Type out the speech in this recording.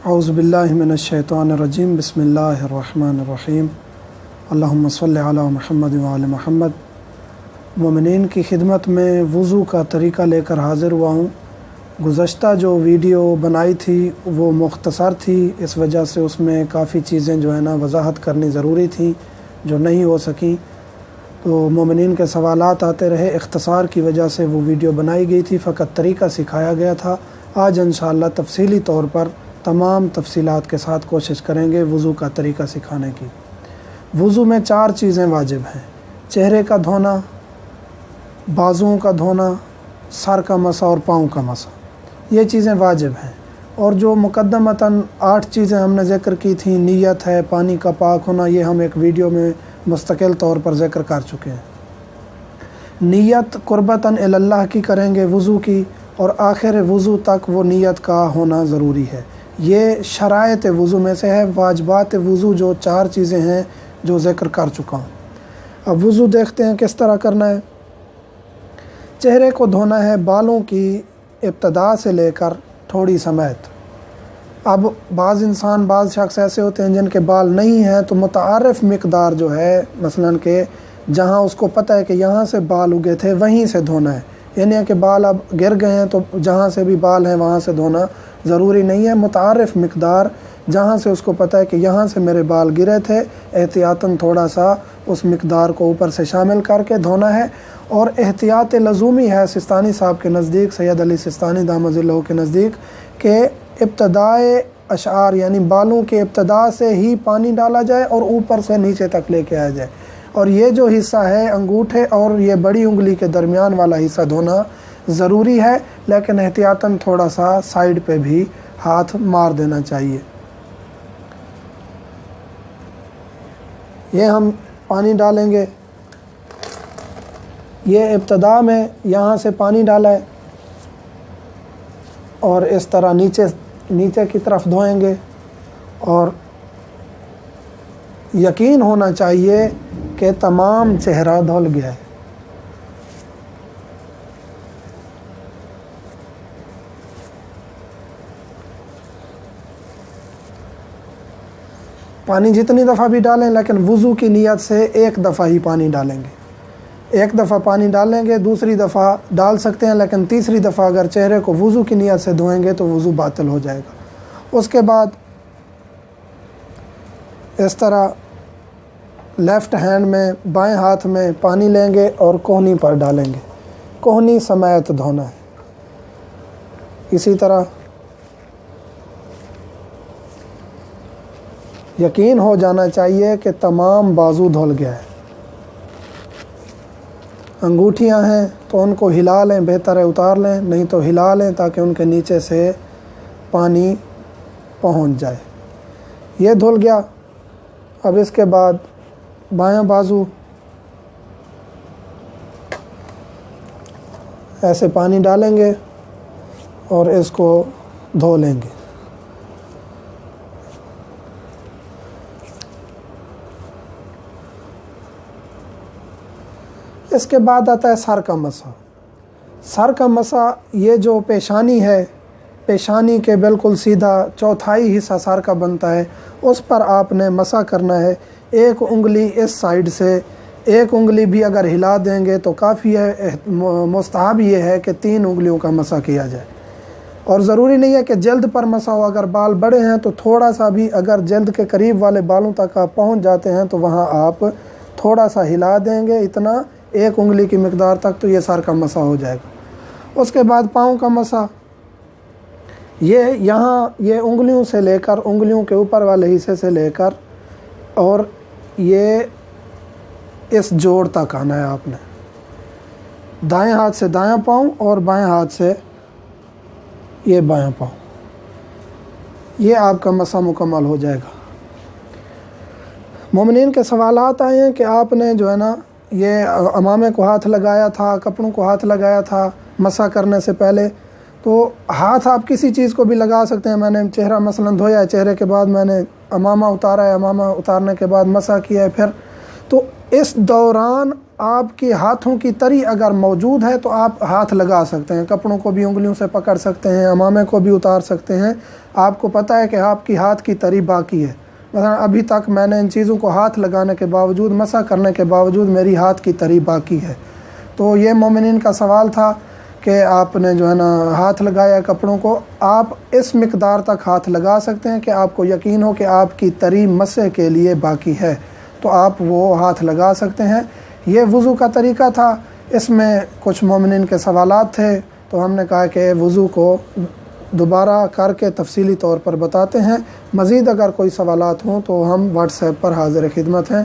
اعوذ باللہ من الشیطان الرجیم بسم اللہ الرحمن الرحیم اللہم صلی علی محمد وعلی محمد۔ مومنین کی خدمت میں وضو کا طریقہ لے کر حاضر ہوا ہوں۔ گزشتہ جو ویڈیو بنائی تھی وہ مختصر تھی، اس وجہ سے اس میں کافی چیزیں جو ہے نا وضاحت کرنی ضروری تھیں جو نہیں ہو سکیں، تو مومنین کے سوالات آتے رہے، اختصار کی وجہ سے وہ ویڈیو بنائی گئی تھی، فقط طریقہ سکھایا گیا تھا۔ آج انشاءاللہ تفصیلی طور پر تمام تفصیلات کے ساتھ کوشش کریں گے وضو کا طریقہ سکھانے کی۔ وضو میں 4 چیزیں واجب ہیں: چہرے کا دھونا، بازوؤں کا دھونا، سر کا مسح اور پاؤں کا مسح، یہ چیزیں واجب ہیں۔ اور جو مقدمتاً 8 چیزیں ہم نے ذکر کی تھیں، نیت ہے، پانی کا پاک ہونا، یہ ہم ایک ویڈیو میں مستقل طور پر ذکر کر چکے ہیں۔ نیت قربتاً الی اللہ کی کریں گے وضو کی، اور آخر وضو تک وہ نیت کا ہونا ضروری ہے۔ یہ شرائط وضو میں سے ہے، واجبات وضو جو 4 چیزیں ہیں جو ذکر کر چکا ہوں۔ اب وضو دیکھتے ہیں کس طرح کرنا ہے۔ چہرے کو دھونا ہے بالوں کی ابتدا سے لے کر تھوڑی سمیت۔ اب بعض شخص ایسے ہوتے ہیں جن کے بال نہیں ہیں، تو متعارف مقدار جو ہے مثلاً کہ جہاں اس کو پتہ ہے کہ یہاں سے بال اگے تھے وہیں سے دھونا ہے، یعنی کہ بال اب گر گئے ہیں تو جہاں سے بھی بال ہیں وہاں سے دھونا ضروری نہیں ہے۔ متعارف مقدار جہاں سے اس کو پتہ ہے کہ یہاں سے میرے بال گرے تھے، احتیاطاً تھوڑا سا اس مقدار کو اوپر سے شامل کر کے دھونا ہے۔ اور احتیاط لزومی ہے سستانی صاحب کے نزدیک، سید علی سستانی دامت اللہ کے نزدیک، کہ ابتدائے اشعار یعنی بالوں کے ابتدا سے ہی پانی ڈالا جائے اور اوپر سے نیچے تک لے کے آیا جائے، اور یہ جو حصہ ہے انگوٹھے اور یہ بڑی انگلی کے درمیان والا حصہ دھونا ضروری ہے، لیکن احتیاطاً تھوڑا سا سائیڈ پہ بھی ہاتھ مار دینا چاہیے۔ یہ ہم پانی ڈالیں گے، یہ ابتدا میں یہاں سے پانی ڈالا ہے اور اس طرح نیچے کی طرف دھوئیں گے، اور یقین ہونا چاہیے کہ تمام چہرہ دھل گیا ہے۔ پانی جتنی دفعہ بھی ڈالیں، لیکن وضو کی نیت سے ایک دفعہ ہی پانی ڈالیں گے۔ ایک دفعہ پانی ڈالیں گے، دوسری دفعہ ڈال سکتے ہیں، لیکن تیسری دفعہ اگر چہرے کو وضو کی نیت سے دھوئیں گے تو وضو باطل ہو جائے گا۔ اس کے بعد اس طرح لیفٹ ہینڈ میں، بائیں ہاتھ میں پانی لیں گے اور کوہنی پر ڈالیں گے، کوہنی سمیت دھونا ہے۔ اسی طرح یقین ہو جانا چاہیے کہ تمام بازو دھل گیا ہے۔ انگوٹھیاں ہیں تو ان کو ہلا لیں، بہتر ہے اتار لیں، نہیں تو ہلا لیں تاکہ ان کے نیچے سے پانی پہنچ جائے۔ یہ دھل گیا۔ اب اس کے بعد بایاں بازو ایسے پانی ڈالیں گے اور اس کو دھو لیں گے۔ اس کے بعد آتا ہے سر کا مسح۔ سر کا مسح یہ جو پیشانی ہے، پیشانی کے بالکل سیدھا چوتھائی حصہ سر کا بنتا ہے، اس پر آپ نے مسح کرنا ہے۔ ایک انگلی اس سائیڈ سے، ایک انگلی بھی اگر ہلا دیں گے تو کافی ہے۔ مستحب یہ ہے کہ 3 انگلیوں کا مسح کیا جائے، اور ضروری نہیں ہے کہ جلد پر مسح ہو۔ اگر بال بڑے ہیں تو تھوڑا سا بھی، اگر جلد کے قریب والے بالوں تک آپ پہنچ جاتے ہیں تو وہاں آپ تھوڑا سا ہلا دیں گے، اتنا 1 انگلی کی مقدار تک، تو یہ سر کا مسح ہو جائے گا۔ اس کے بعد پاؤں کا مسح، یہ انگلیوں سے لے کر، انگلیوں کے اوپر والے حصے سے لے کر، اور یہ اس جوڑ تک آنا ہے۔ آپ نے دائیں ہاتھ سے دایاں پاؤں اور بائیں ہاتھ سے یہ بایاں پاؤں، یہ آپ کا مسح مکمل ہو جائے گا۔ مومنین کے سوالات آئے ہیں کہ آپ نے جو ہے نا یہ امامے کو ہاتھ لگایا تھا، کپڑوں کو ہاتھ لگایا تھا مسح کرنے سے پہلے، تو ہاتھ آپ کسی چیز کو بھی لگا سکتے ہیں۔ میں نے چہرہ مثلاً دھویا ہے، چہرے کے بعد میں نے امامہ اتارا ہے، امامہ اتارنے کے بعد مسح کیا ہے، پھر تو اس دوران آپ کے ہاتھوں کی تری اگر موجود ہے تو آپ ہاتھ لگا سکتے ہیں، کپڑوں کو بھی انگلیوں سے پکڑ سکتے ہیں، عمامے کو بھی اتار سکتے ہیں۔ آپ کو پتہ ہے کہ آپ کی ہاتھ کی تری باقی ہے، مثلا ابھی تک میں نے ان چیزوں کو ہاتھ لگانے کے باوجود، مسح کرنے کے باوجود میری ہاتھ کی تری باقی ہے۔ تو یہ مومنین کا سوال تھا کہ آپ نے جو ہے نا ہاتھ لگایا کپڑوں کو، آپ اس مقدار تک ہاتھ لگا سکتے ہیں کہ آپ کو یقین ہو کہ آپ کی تری مسح کے لیے باقی ہے، تو آپ وہ ہاتھ لگا سکتے ہیں۔ یہ وضو کا طریقہ تھا۔ اس میں کچھ مومنین کے سوالات تھے، تو ہم نے کہا کہ وضو کو دوبارہ کر کے تفصیلی طور پر بتاتے ہیں۔ مزید اگر کوئی سوالات ہوں تو ہم واٹس ایپ پر حاضر خدمت ہیں۔